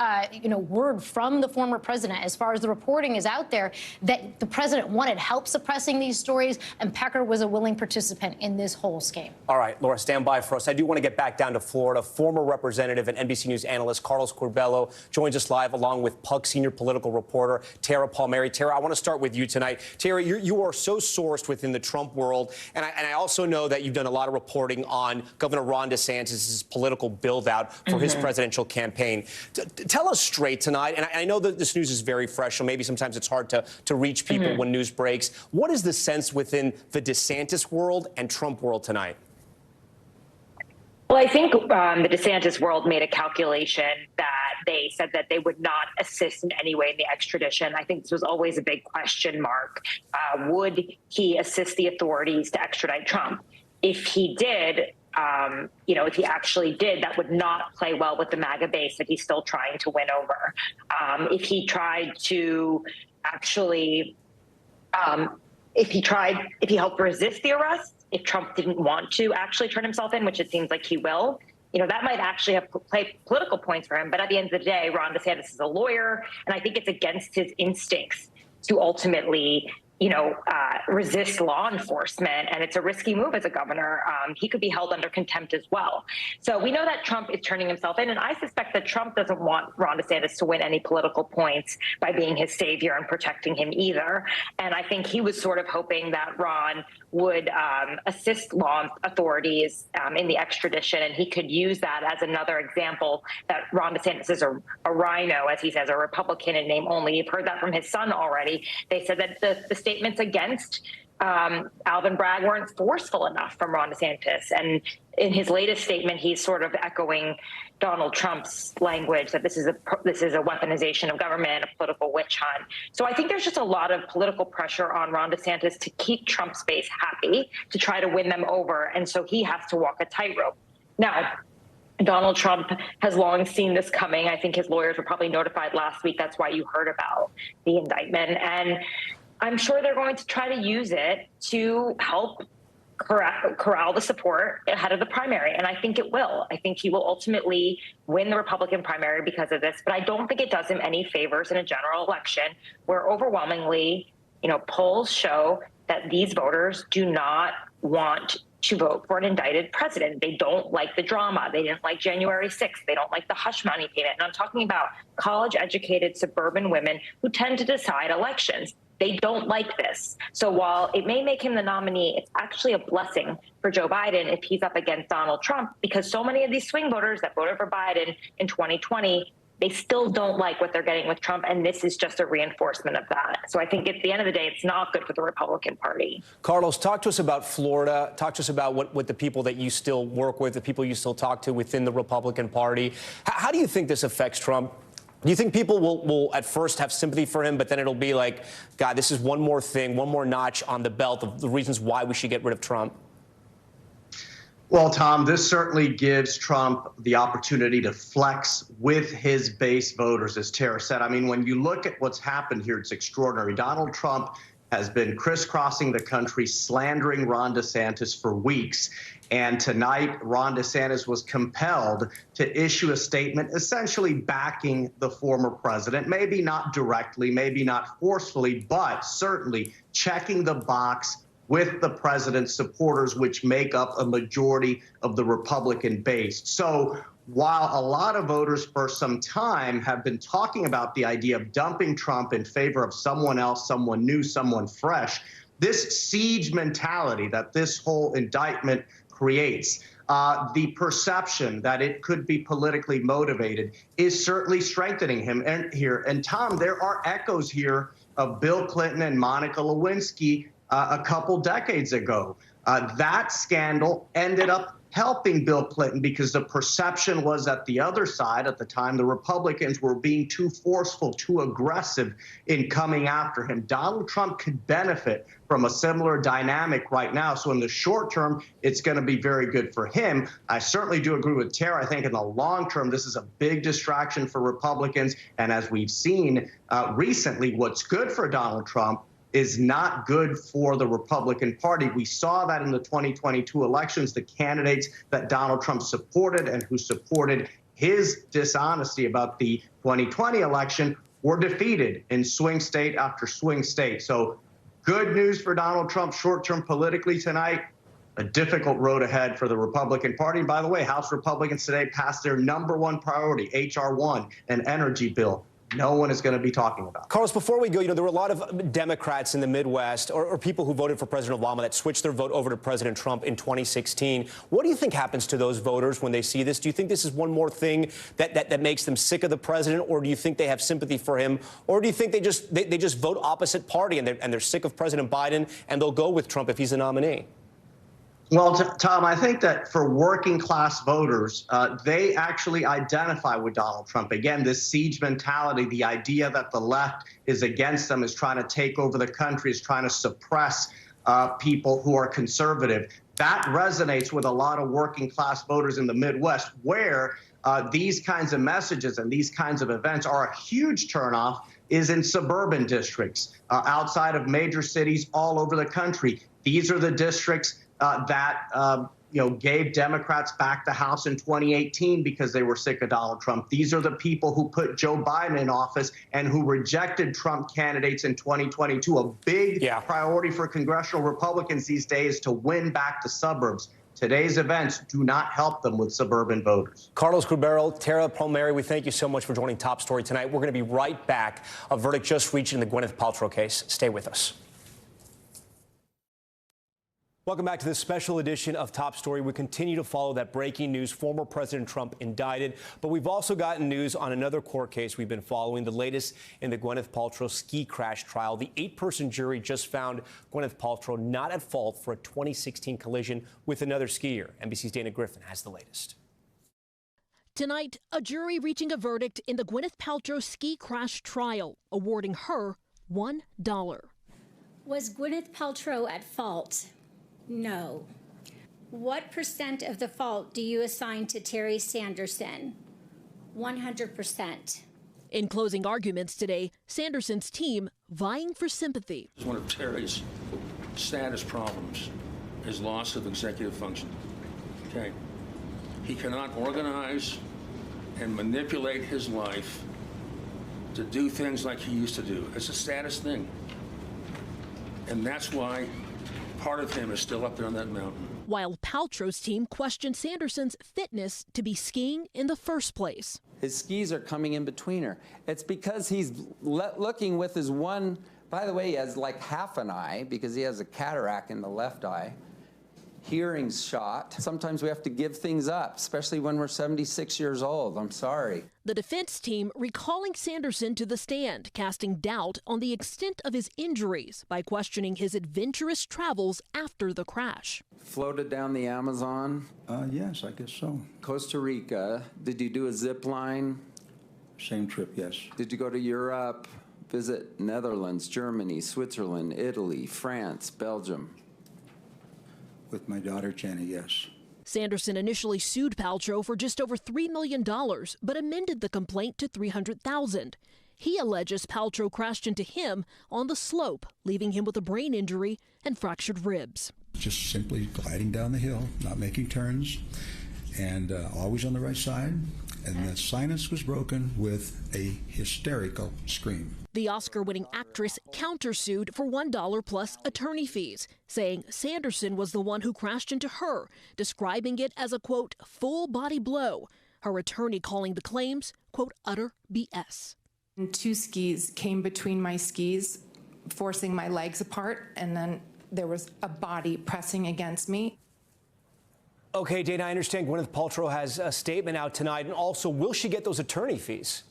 word from the former president, as far as the reporting is out there, that the president wanted help suppressing these stories, and Pecker was a willing participant in this whole scheme. All right, Laura, stand by for us. I do want to get back down to Florida. Former representative and NBC News analyst Carlos Curbelo joins us live, along with Puck senior political reporter Tara Palmieri. Tara, I want to start with you tonight. Tara, you are so sourced within the Trump world, and I also know that you've done a lot of reporting on Governor Ron DeSantis' political build-out for his presidential campaign. Tell us straight tonight, and I know that this news is very fresh, so maybe sometimes it's hard to reach people when news breaks. What is the sense within the DeSantis world and Trump world tonight? Well, I think the DeSantis world made a calculation that they said that they would not assist in any way in the extradition. I think this was always a big question mark. Would he assist the authorities to extradite Trump? If he did, if he actually did, that would not play well with the MAGA base that he's still trying to win over. If he tried to actually, if he helped resist the arrest, if Trump didn't want to actually turn himself in, which it seems like he will, that might actually have play political points for him. But at the end of the day, Ron DeSantis is a lawyer, and I think it's against his instincts to ultimately resist law enforcement, and it's a risky move as a governor. He could be held under contempt as well. So we know that Trump is turning himself in, and I suspect that Trump doesn't want Ron DeSantis to win any political points by being his savior and protecting him either. And I think he was sort of hoping that Ron would assist law authorities in the extradition, and he could use that as another example that Ron DeSantis is a rhino, as he says, a Republican in name only. You've heard that from his son already. They said that the statements against Alvin Bragg weren't forceful enough from Ron DeSantis. And in his latest statement, he's sort of echoing Donald Trump's language that this is a weaponization of government, a political witch hunt. So I think there's just a lot of political pressure on Ron DeSantis to keep Trump's base happy, to try to win them over. And so he has to walk a tightrope. Now, Donald Trump has long seen this coming. I think his lawyers were probably notified last week. That's why you heard about the indictment. And I'm sure they're going to try to use it to help corral the support ahead of the primary. And I think it will. I think he will ultimately win the Republican primary because of this. But I don't think it does him any favors in a general election where overwhelmingly, polls show that these voters do not want to vote for an indicted president. They don't like the drama. They didn't like January 6th. They don't like the hush money payment. And I'm talking about college-educated suburban women who tend to decide elections. They don't like this. So while it may make him the nominee, it's actually a blessing for Joe Biden if he's up against Donald Trump, because so many of these swing voters that voted for Biden in 2020, they still don't like what they're getting with Trump, and this is just a reinforcement of that. So I think at the end of the day, it's not good for the Republican Party. Carlos, talk to us about Florida. Talk to us about what the people that you still work with, the people you still talk to within the Republican Party. How do you think this affects Trump? Do you think people will at first have sympathy for him, but then it'll be like, God, this is one more thing, one more notch on the belt of the reasons why we should get rid of Trump? Well, Tom, this certainly gives Trump the opportunity to flex with his base voters, as Tara said. I mean, when you look at what's happened here, it's extraordinary. Donald Trump has been crisscrossing the country, slandering Ron DeSantis for weeks. And tonight, Ron DeSantis was compelled to issue a statement essentially backing the former president, maybe not directly, maybe not forcefully, but certainly checking the box with the president's supporters, which make up a majority of the Republican base. So while a lot of voters for some time have been talking about the idea of dumping Trump in favor of someone else, someone new, someone fresh, this siege mentality that this whole indictment creates, the perception that it could be politically motivated, is certainly strengthening him here. And Tom, there are echoes here of Bill Clinton and Monica Lewinsky a couple decades ago. That scandal ended up helping Bill Clinton because the perception was that the other side at the time, the Republicans, were being too forceful, too aggressive in coming after him. Donald Trump could benefit from a similar dynamic right now. So in the short term, it's going to be very good for him. I certainly do agree with Tara. I think in the long term, this is a big distraction for Republicans. And as we've seen recently, what's good for Donald Trump is not good for the Republican Party. We saw that in the 2022 elections, the candidates that Donald Trump supported and who supported his dishonesty about the 2020 election were defeated in swing state after swing state. So good news for Donald Trump short-term politically tonight. A difficult road ahead for the Republican Party. By the way, House Republicans today passed their #1 priority, H.R. 1, an energy bill. No one is going to be talking about. Carlos, before we go, there were a lot of Democrats in the Midwest or people who voted for President Obama that switched their vote over to President Trump in 2016. What do you think happens to those voters when they see this? Do you think this is one more thing that makes them sick of the president, or do you think they have sympathy for him, or do you think they just vote opposite party and they're sick of President Biden and they'll go with Trump if he's a nominee? Well, Tom, I think that for working class voters, they actually identify with Donald Trump. Again, this siege mentality, the idea that the left is against them, is trying to take over the country, is trying to suppress people who are conservative. That resonates with a lot of working class voters in the Midwest, where these kinds of messages and these kinds of events are a huge turnoff, is in suburban districts outside of major cities all over the country. These are the districts that gave Democrats back the House in 2018 because they were sick of Donald Trump. These are the people who put Joe Biden in office and who rejected Trump candidates in 2022. A big priority for congressional Republicans these days is to win back the suburbs. Today's events do not help them with suburban voters. Carlos Cubero, Tara Palmieri, we thank you so much for joining Top Story tonight. We're going to be right back. A verdict just reached in the Gwyneth Paltrow case. Stay with us. Welcome back to this special edition of Top Story. We continue to follow that breaking news, former President Trump indicted, but we've also gotten news on another court case we've been following, the latest in the Gwyneth Paltrow ski crash trial. The 8-person jury just found Gwyneth Paltrow not at fault for a 2016 collision with another skier. NBC's Dana Griffin has the latest. Tonight, a jury reaching a verdict in the Gwyneth Paltrow ski crash trial, awarding her $1. Was Gwyneth Paltrow at fault? No. What percent of the fault do you assign to Terry Sanderson? 100%. In closing arguments today, Sanderson's team vying for sympathy. One of Terry's saddest problems is loss of executive function. Okay. He cannot organize and manipulate his life to do things like he used to do. It's the saddest thing. And that's why part of him is still up there on that mountain. While Paltrow's team questioned Sanderson's fitness to be skiing in the first place. His skis are coming in between her. It's because he's looking with his one, by the way, he has like half an eye because he has a cataract in the left eye. Hearing's shot. Sometimes we have to give things up, especially when we're 76 years old. I'm sorry. The defense team recalling Sanderson to the stand, casting doubt on the extent of his injuries by questioning his adventurous travels after the crash. Floated down the Amazon? Yes, I guess so. Costa Rica. Did you do a zip line? Same trip, yes. Did you go to Europe, visit Netherlands, Germany, Switzerland, Italy, France, Belgium? With my daughter, Jenny, yes. Sanderson initially sued Paltrow for just over $3 million, but amended the complaint to $300,000. He alleges Paltrow crashed into him on the slope, leaving him with a brain injury and fractured ribs. Just simply gliding down the hill, not making turns, and always on the right side. And the silence was broken with a hysterical scream. The Oscar-winning actress countersued for $1 plus attorney fees, saying Sanderson was the one who crashed into her, describing it as a, quote, full-body blow. Her attorney calling the claims, quote, utter BS. And 2 skis came between my skis, forcing my legs apart, and then there was a body pressing against me. Okay, Dana, I understand Gwyneth Paltrow has a statement out tonight, and also, will she get those attorney fees?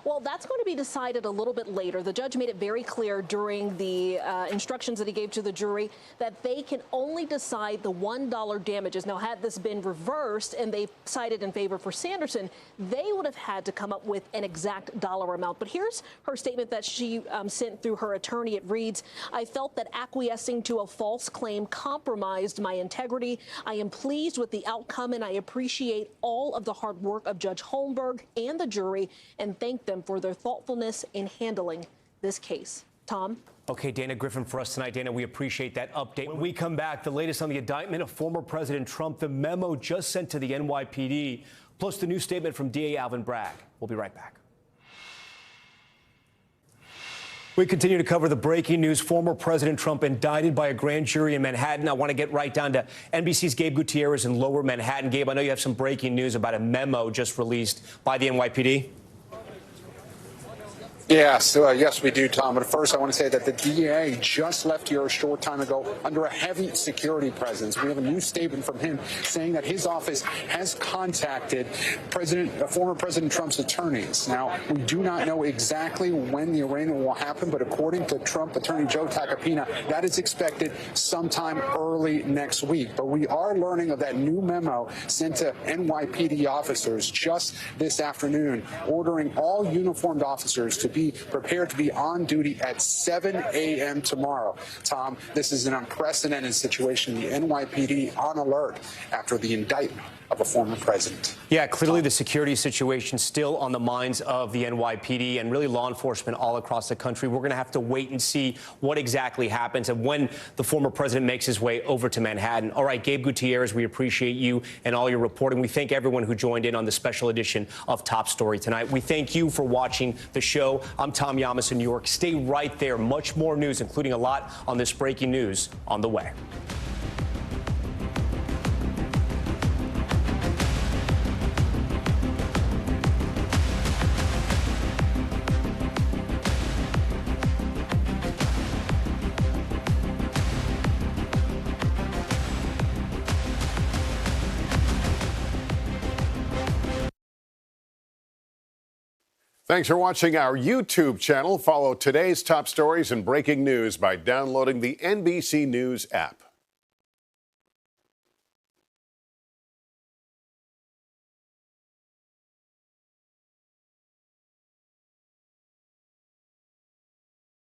Well, that's going to be decided a little bit later. The judge made it very clear during the instructions that he gave to the jury that they can only decide the $1 damages. Now, had this been reversed and they sided in favor for Sanderson, they would have had to come up with an exact dollar amount. But here's her statement that she sent through her attorney. It reads, I felt that acquiescing to a false claim compromised my integrity. I am pleased with the outcome, and I appreciate all of the hard work of Judge Holmberg and the jury, and thank them for their thoughtfulness in handling this case. Tom? Okay, Dana Griffin for us tonight. Dana, we appreciate that update. When we come back, the latest on the indictment of former President Trump, the memo just sent to the NYPD, plus the new statement from DA Alvin Bragg. We'll be right back. We continue to cover the breaking news. Former President Trump indicted by a grand jury in Manhattan. I want to get right down to NBC's Gabe Gutierrez in Lower Manhattan. Gabe, I know you have some breaking news about a memo just released by the NYPD. Yes, yes, we do, Tom. But first, I want to say that the DA just left here a short time ago under a heavy security presence. We have a new statement from him saying that his office has contacted former President Trump's attorneys. Now, we do not know exactly when the arraignment will happen, but according to Trump attorney Joe Tacopina, that is expected sometime early next week. But we are learning of that new memo sent to NYPD officers just this afternoon, ordering all uniformed officers to be prepared to be on duty at 7 a.m. tomorrow. Tom, this is an unprecedented situation. The NYPD on alert after the indictment of a former president. Yeah, clearly the security situation still on the minds of the NYPD and really law enforcement all across the country. We're going to have to wait and see what exactly happens and when the former president makes his way over to Manhattan. All right, Gabe Gutierrez, we appreciate you and all your reporting. We thank everyone who joined in on the special edition of Top Story tonight. We thank you for watching the show. I'm Tom Llamas in New York. Stay right there. Much more news, including a lot on this breaking news on the way. Thanks for watching our YouTube channel. Follow today's top stories and breaking news by downloading the NBC News app.